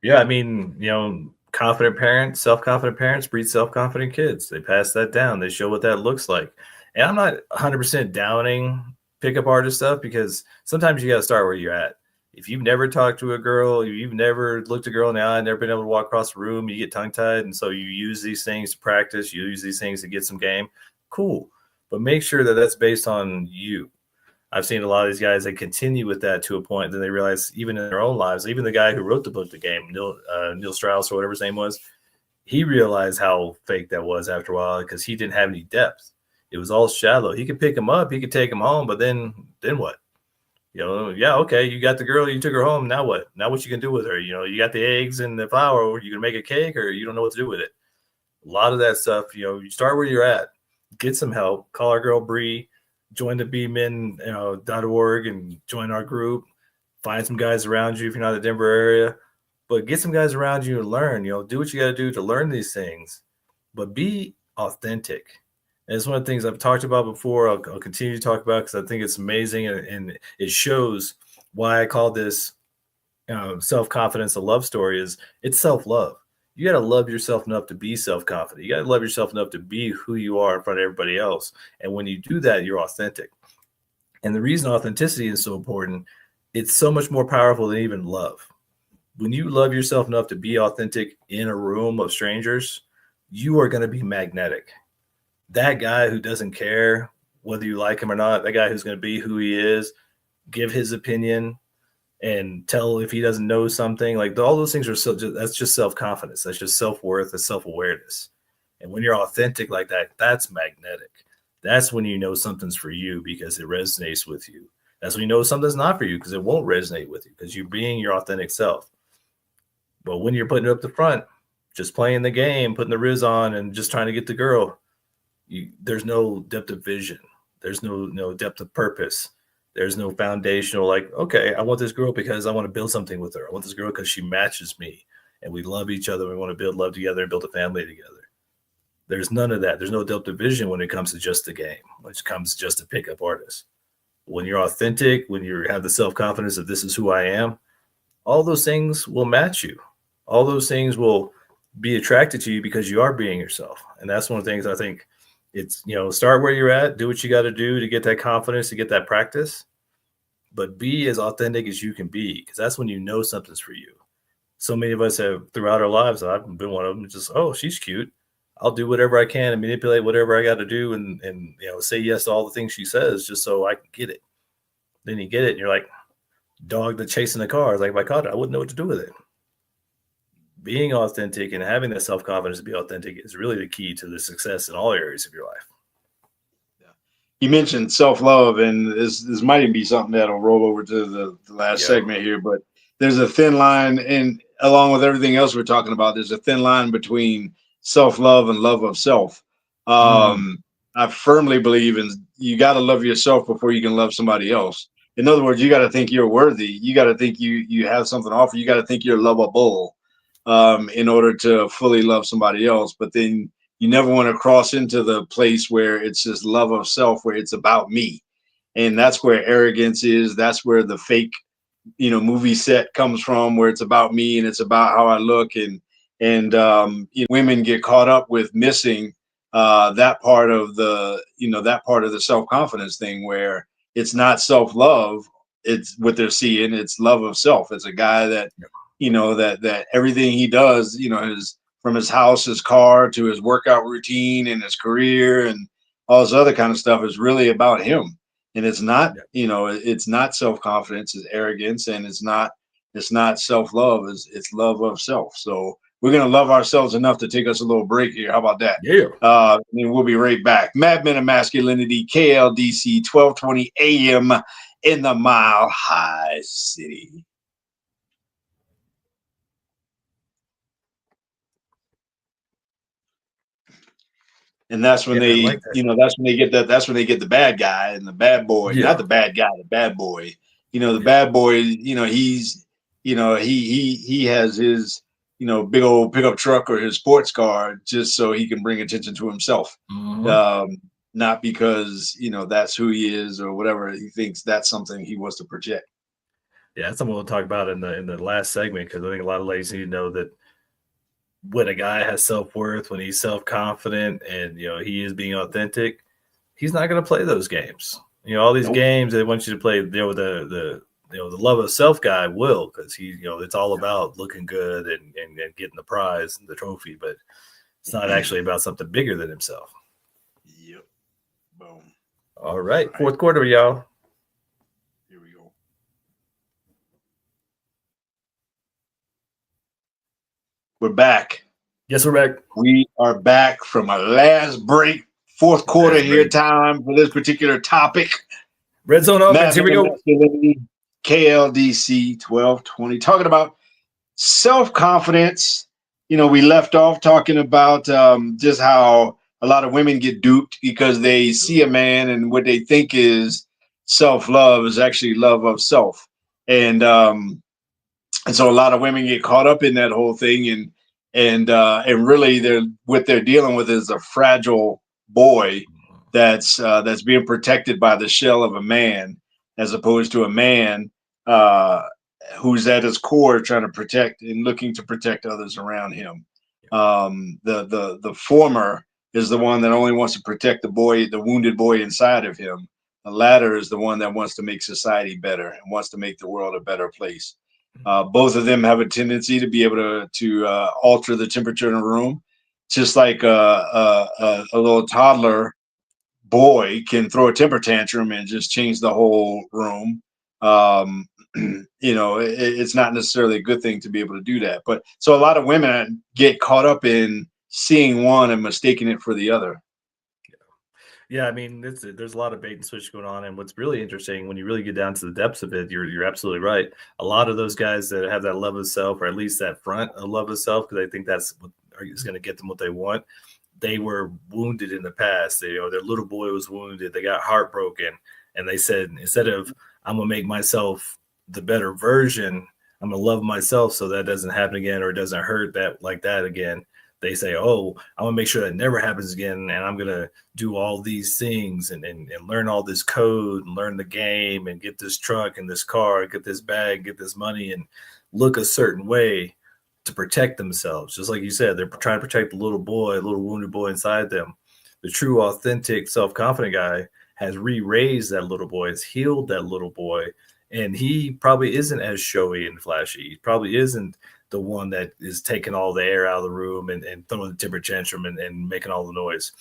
Yeah. I mean, confident parents, self-confident parents breed self-confident kids. They pass that down. They show what that looks like. And I'm not 100% downing pickup artist stuff, because sometimes you got to start where you're at. If you've never talked to a girl, you've never looked a girl in the eye, never been able to walk across the room, you get tongue-tied. And so you use these things to practice, you use these things to get some game. Cool. But make sure that that's based on you. I've seen a lot of these guys, they continue with that to a point, then they realize even in their own lives, even the guy who wrote the book, The Game, Neil Strauss or whatever his name was, he realized how fake that was after a while, because he didn't have any depth. It was all shallow. He could pick him up, he could take him home, but then what? Yeah, okay, you got the girl, you took her home. Now what? Now what you can do with her? You got the eggs and the flour. You can make a cake, or you don't know what to do with it. A lot of that stuff, you start where you're at, get some help, call our girl Bree, join the bmen.org and join our group. Find some guys around you if you're not in the Denver area, but get some guys around you and learn. Do what you got to do to learn these things, but be authentic. And it's one of the things I've talked about before. I'll continue to talk about, because I think it's amazing, and it shows why I call this self-confidence a love story. Is it's self-love. You got to love yourself enough to be self-confident. You got to love yourself enough to be who you are in front of everybody else. And when you do that, you're authentic. And the reason authenticity is so important, it's so much more powerful than even love. When you love yourself enough to be authentic in a room of strangers, you are going to be magnetic. That guy who doesn't care whether you like him or not, that guy who's going to be who he is, give his opinion, and tell if he doesn't know something, like all those things are that's just self-confidence. That's just self-worth. That's self-awareness. And when you're authentic like that, that's magnetic. That's when you know something's for you, because it resonates with you. That's when you know something's not for you, because it won't resonate with you, because you're being your authentic self. But when you're putting it up the front, just playing the game, putting the riz on, and just trying to get the girl, there's no depth of vision. There's no depth of purpose. There's no foundational, like, okay, I want this girl because I want to build something with her. I want this girl because she matches me and we love each other. We want to build love together and build a family together. There's none of that. There's no depth of vision when it comes to just the game, when it comes just to pickup artists. When you're authentic, when you have the self-confidence that this is who I am, all those things will match you. All those things will be attracted to you because you are being yourself. And that's one of the things I think it's, start where you're at, do what you got to do to get that confidence, to get that practice. but be as authentic as you can be, because that's when you know something's for you. So many of us have throughout our lives, I've been one of them, just, oh, she's cute. I'll do whatever I can and manipulate whatever I got to do and say yes to all the things she says just so I can get it. Then you get it and you're like, dog that's chasing the car. Like, if I caught it, I wouldn't know what to do with it. Being authentic and having that self-confidence to be authentic is really the key to the success in all areas of your life. You mentioned self-love, and this might even be something that'll roll over to the last segment here, but there's a thin line, and along with everything else we're talking about, there's a thin line between self-love and love of self. I firmly believe in you got to love yourself before you can love somebody else. In other words, you got to think you're worthy. You got to think you have something to offer. You got to think you're lovable in order to fully love somebody else. But then you never want to cross into the place where it's just love of self, where it's about me. And that's where arrogance is. That's where the fake, movie set comes from, where it's about me and it's about how I look. And women get caught up with missing that part of the self-confidence thing, where it's not self-love. It's what they're seeing. It's love of self. It's a guy that, that everything he does, from his house, his car, to his workout routine and his career and all this other kind of stuff is really about him. And it's not, it's not self-confidence, it's arrogance, and it's not self-love, it's love of self. So we're going to love ourselves enough to take us a little break here. How about that? Yeah. And we'll be right back. Mad Men of Masculinity, KLDC, 1220 AM in the Mile High City. And that's when that's when they get the bad guy and the bad boy, not the bad guy, the bad boy. The bad boy, he's, he has his, big old pickup truck or his sports car just so he can bring attention to himself. Not because, that's who he is or whatever. He thinks that's something he wants to project. Yeah, that's something we'll talk about in the last segment, because I think a lot of ladies need to know that when a guy has self-worth, when he's self-confident and, he is being authentic, he's not going to play those games. All these games they want you to play, the love of self guy will, because he, it's all about looking good and getting the prize and the trophy, but it's not actually about something bigger than himself. Yep. Boom. All right. Fourth quarter, y'all. Here we go. We're back. Yes, we're back. We are back from our last break. Fourth quarter here, time for this particular topic. Red zone offense. Here we go. KLDC 1220. Talking about self-confidence. We left off talking about just how a lot of women get duped because they see a man and what they think is self-love is actually love of self. And so a lot of women get caught up in that whole thing, and really what they're dealing with is a fragile boy that's being protected by the shell of a man, as opposed to a man who's at his core trying to protect and looking to protect others around him. The former is the one that only wants to protect the wounded boy inside of him. The latter is the one that wants to make society better and wants to make the world a better place. Both of them have a tendency to be able to alter the temperature in a room, just like a little toddler boy can throw a temper tantrum and just change the whole room. It's not necessarily a good thing to be able to do that. But so a lot of women get caught up in seeing one and mistaking it for the other. Yeah, I mean, there's a lot of bait and switch going on, and what's really interesting when you really get down to the depths of it, you're absolutely right. A lot of those guys that have that love of self, or at least that front of love of self, because they think that's what is going to get them what they want, they were wounded in the past. Their little boy was wounded. They got heartbroken, and they said, instead of I'm gonna make myself the better version, I'm gonna love myself so that doesn't happen again, or it doesn't hurt that like that again. They say, oh, I'm gonna make sure that never happens again, and I'm gonna do all these things and learn all this code and learn the game and get this truck and this car, get this bag, get this money, and look a certain way to protect themselves. Just like you said, they're trying to protect the little wounded boy inside them. The true, authentic, self-confident guy has re-raised that little boy, has healed that little boy, And he probably isn't as showy and flashy. He probably isn't the one that is taking all the air out of the room and throwing the temper tantrum and making all the noise.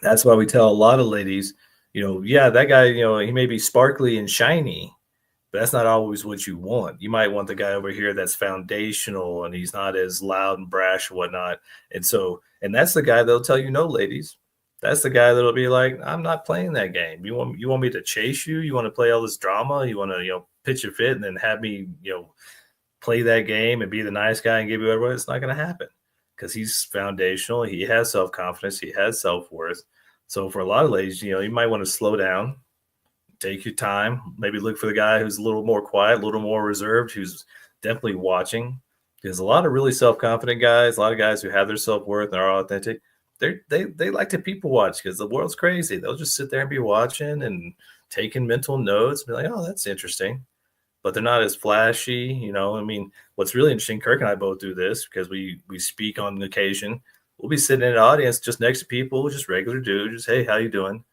That's why we tell a lot of ladies, yeah, that guy, he may be sparkly and shiny, but that's not always what you want. You might want the guy over here that's foundational and he's not as loud and brash and whatnot. And that's the guy that'll tell you no, ladies. That's the guy that'll be like, I'm not playing that game. You want me to chase you? You want to play all this drama? You want to, pitch a fit and then have me, play that game and be the nice guy and give you everyone? It's not going to happen because he's foundational. He has self-confidence. He has self-worth. So for a lot of ladies, you might want to slow down, take your time, maybe look for the guy who's a little more quiet, a little more reserved, who's definitely watching. Because a lot of really self-confident guys, a lot of guys who have their self-worth and are authentic, they like to people watch because the world's crazy. They'll just sit there and be watching and taking mental notes, be like, oh, that's interesting. But they're not as flashy, what's really interesting, Kirk and I both do this because we speak on occasion. We'll be sitting in an audience just next to people, just regular dudes, just, hey, how you doing?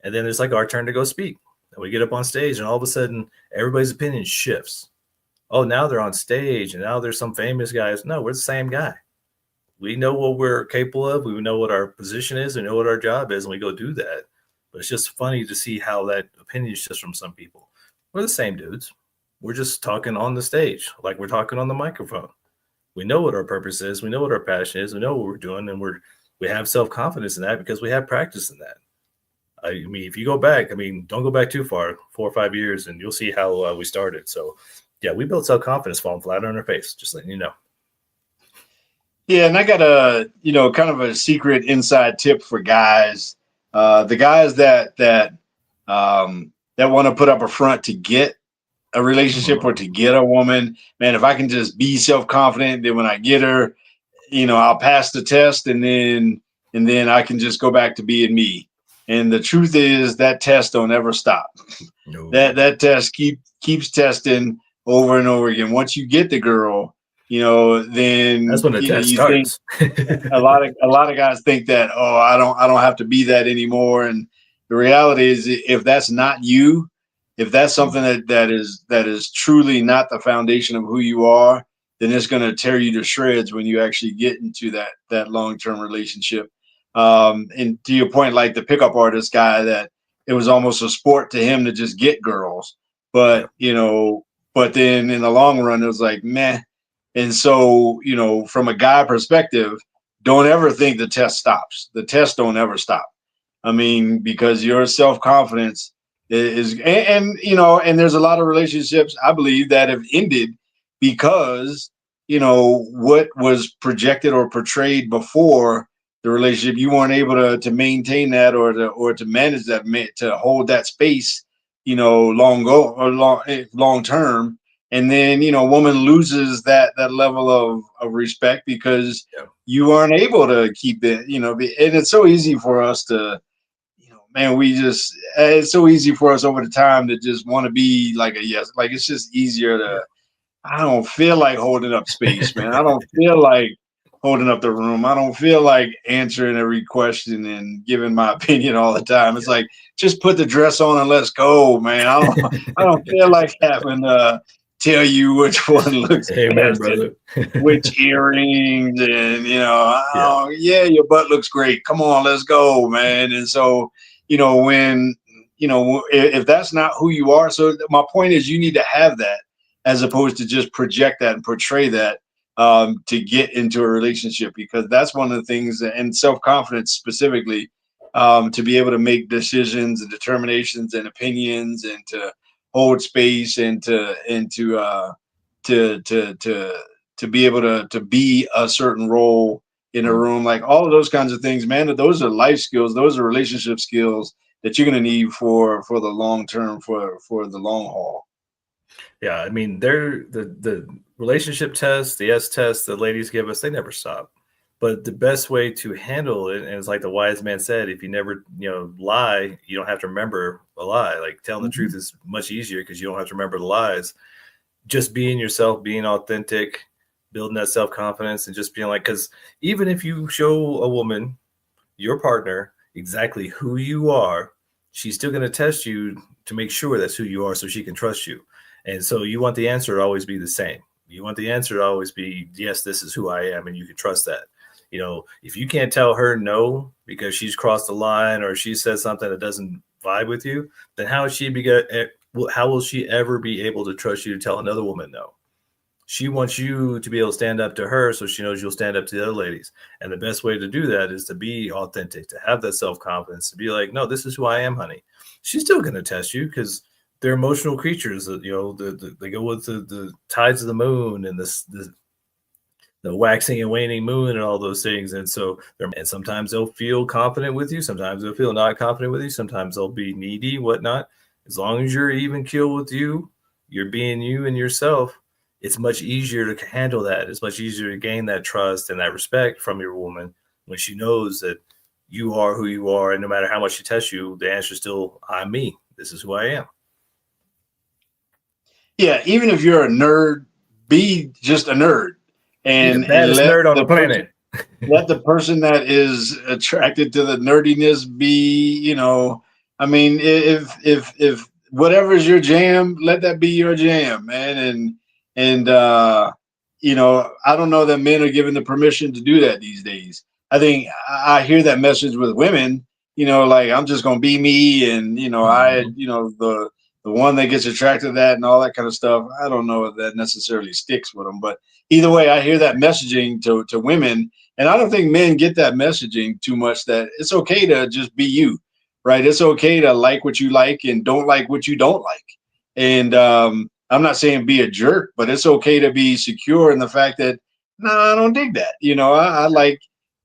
And then it's like our turn to go speak. And we get up on stage and all of a sudden everybody's opinion shifts. Oh, now they're on stage and now there's some famous guys. No, we're the same guy. We know what we're capable of. We know what our position is. We know what our job is, and we go do that. But it's just funny to see how that opinion shifts from some people. We're the same dudes. We're just talking on the stage like we're talking on the microphone. We know what our purpose is. We know what our passion is. We know what we're doing, and we have self-confidence in that because we have practice in that. I mean, if you go back, don't go back too far, 4 or 5 years, and you'll see how we started. So, yeah, we built self-confidence falling flat on our face, just letting you know. Yeah, and I got a, kind of a secret inside tip for guys. The guys that want to put up a front to get a relationship or to get a woman, man, if I can just be self-confident, then when I get her, I'll pass the test and then I can just go back to being me. And the truth is that test don't ever stop. No. That test keeps testing over and over again. Once you get the girl, then that's when the test starts. a lot of guys think that, oh, I don't have to be that anymore. And the reality is, if that's not you, if that's something that is truly not the foundation of who you are, then it's going to tear you to shreds when you actually get into that long-term relationship. And to your point, like the pickup artist guy, that it was almost a sport to him to just get girls, but but then in the long run, it was like, meh. And so, from a guy perspective, don't ever think the test stops. The test don't ever stop. Because your self-confidence is, and there's a lot of relationships, I believe, that have ended because, what was projected or portrayed before the relationship, you weren't able to maintain that or to manage that, to hold that space, long term. And then, a woman loses that level of respect because you aren't able to keep it, and it's so easy for us to, man, it's so easy for us over the time to just want to be like a yes. Like, it's just easier to, I don't feel like holding up space, man. I don't feel like holding up the room. I don't feel like answering every question and giving my opinion all the time. It's like, just put the dress on and let's go, man. I don't feel like having tell you which one looks best, which earrings, and your butt looks great. Come on, let's go, man. And so, when if that's not who you are, so my point is, you need to have that as opposed to just project that and portray that to get into a relationship, because that's one of the things, and self-confidence specifically, to be able to make decisions and determinations and opinions and to hold space and to be able to be a certain role in a room, like all of those kinds of things, man, those are life skills. Those are relationship skills that you're going to need for the long term, for the long haul. Yeah. They're the relationship tests, the S tests that ladies give us, they never stop. But the best way to handle it, and it's like the wise man said, if you never, lie, you don't have to remember a lie. Like, telling the truth is much easier because you don't have to remember the lies. Just being yourself, being authentic, building that self-confidence, and just being like, because even if you show a woman, your partner, exactly who you are, she's still going to test you to make sure that's who you are so she can trust you. And so you want the answer to always be the same. You want the answer to always be, yes, this is who I am, and you can trust that. You know, if you can't tell her no because she's crossed the line or she says something that doesn't vibe with you, then how will she ever be able to trust you to tell another woman no? She wants you to be able to stand up to her so she knows you'll stand up to the other ladies. And the best way to do that is to be authentic, to have that self-confidence, to be like, no, this is who I am, honey. She's still going to test you because they're emotional creatures. That, you know, they go with the tides of the moon and the waxing and waning moon and all those things. And so, and sometimes they'll feel confident with you. Sometimes they'll feel not confident with you. Sometimes they'll be needy, whatnot. As long as you're even keel with you, you're being you and yourself, it's much easier to handle that. It's much easier to gain that trust and that respect from your woman when she knows that you are who you are. And no matter how much she tests you, the answer is still, I'm me. This is who I am. Yeah. Even if you're a nerd, be just a nerd. And, the baddest nerd on the planet. Let the person that is attracted to the nerdiness be, you know, I mean, if whatever is your jam, let that be your jam, man. And you know, I don't know that men are given the permission to do that these days. I think I hear that message with women, you know, like, I'm just going to be me. And, you know, you know, the one that gets attracted to that and all that kind of stuff. I don't know if that necessarily sticks with them, but either way, I hear that messaging to women, and I don't think men get that messaging too much, that it's okay to just be you, right? It's okay to like what you like and don't like what you don't like. And I'm not saying be a jerk, but it's okay to be secure in the fact that, no, I don't dig that. You know, I like,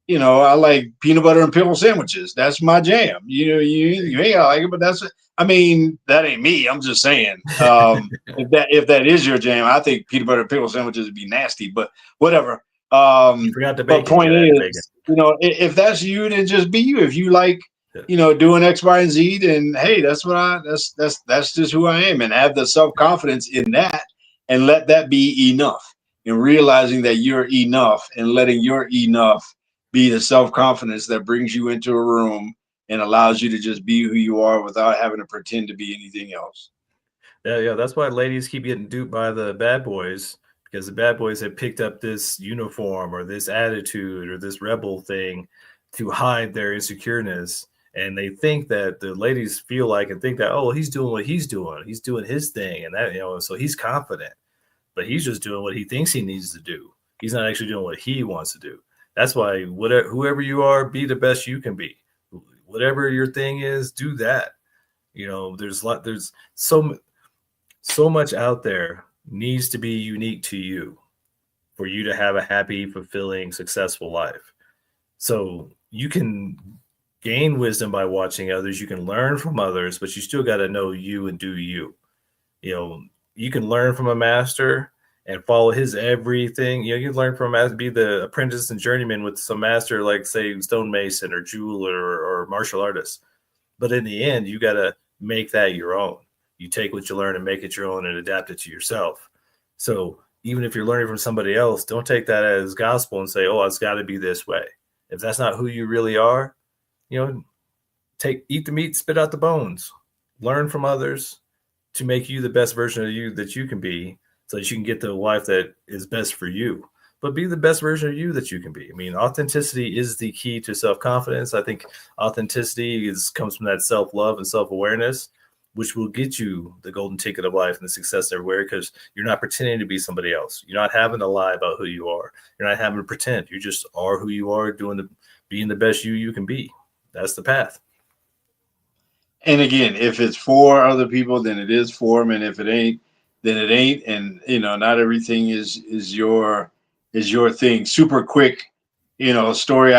you know, I like peanut butter and pickle sandwiches. That's my jam. You know, you ain't gotta like it, but that's, I mean, that ain't me. I'm just saying, if that is your jam, I think peanut butter and pickle sandwiches would be nasty, but whatever. You forgot the bacon. But point is, you know, if that's you, then just be you. If you like, you know, doing X, Y, and Z, then hey, that's just who I am, and have the self-confidence in that, and let that be enough. And realizing that you're enough, and letting your enough be the self-confidence that brings you into a room and allows you to just be who you are without having to pretend to be anything else. Yeah, that's why ladies keep getting duped by the bad boys, because the bad boys have picked up this uniform or this attitude or this rebel thing to hide their insecureness. And they think that the ladies feel like and think that, oh, he's doing what he's doing. He's doing his thing. And that, you know, so he's confident, but he's just doing what he thinks he needs to do. He's not actually doing what he wants to do. That's why whoever you are, be the best you can be. Whatever your thing is, do that. You know, there's so much out there needs to be unique to you for you to have a happy, fulfilling, successful life. So you can gain wisdom by watching others. You can learn from others, but you still got to know you and do you. You know, you can learn from a master and follow his everything. You know, you can learn from be the apprentice and journeyman with some master, like say stonemason or jeweler or martial artist. But in the end, you got to make that your own. You take what you learn and make it your own and adapt it to yourself. So even if you're learning from somebody else, don't take that as gospel and say, oh, it's got to be this way. If that's not who you really are, you know, eat the meat, spit out the bones, learn from others to make you the best version of you that you can be, so that you can get the life that is best for you. But be the best version of you that you can be. I mean, authenticity is the key to self-confidence. I think authenticity comes from that self-love and self-awareness, which will get you the golden ticket of life and the success everywhere, because you're not pretending to be somebody else. You're not having to lie about who you are. You're not having to pretend. You just are who you are, being the best you can be. That's the path. And again, if it's for other people, then it is for them. And if it ain't, then it ain't. And, you know, not everything is your thing. Super quick, you know, story.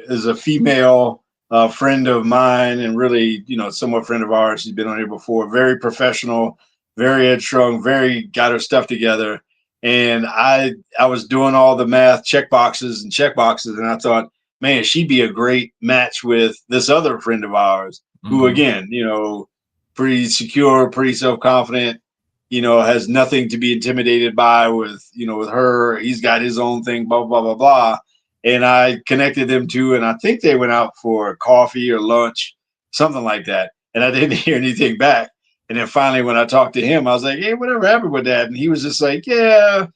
Is a female friend of mine, and really, you know, somewhat friend of ours. She's been on here before. Very professional, very headstrong, very got her stuff together. And I was doing all the math, check boxes, and I thought, man, she'd be a great match with this other friend of ours, who, again, you know, pretty secure, pretty self-confident, you know, has nothing to be intimidated by with her. He's got his own thing, blah, blah, blah, blah. And I connected them two, and I think they went out for coffee or lunch, something like that. And I didn't hear anything back. And then finally, when I talked to him, I was like, hey, whatever happened with that? And he was just like, yeah,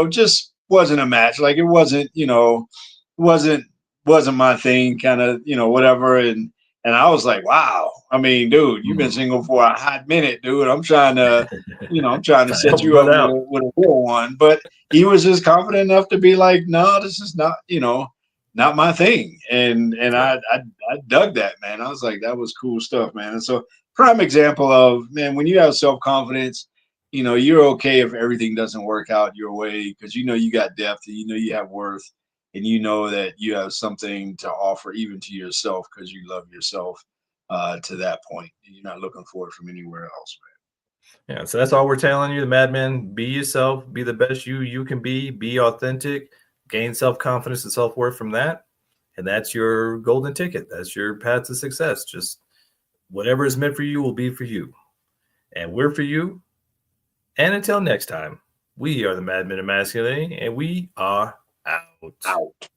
just wasn't a match. Like it wasn't, wasn't wasn't my thing, kind of, whatever. And I was like, wow. I mean, dude, you've been single for a hot minute, dude. I'm trying to, set you up with a real one. But he was just confident enough to be like, no, this is not, not my thing. And I dug that, man. I was like, that was cool stuff, man. And so prime example of, man, when you have self-confidence, you're okay if everything doesn't work out your way, because you got depth, and you have worth, and that you have something to offer even to yourself, because you love yourself to that point. You're not looking for it from anywhere else, man. Yeah, so that's all we're telling you, the madmen. Be yourself, be the best you can be authentic, gain self-confidence and self-worth from that. And that's your golden ticket. That's your path to success. Just whatever is meant for you will be for you. And we're for you. And until next time, we are the Madmen of Masculinity, and we are out.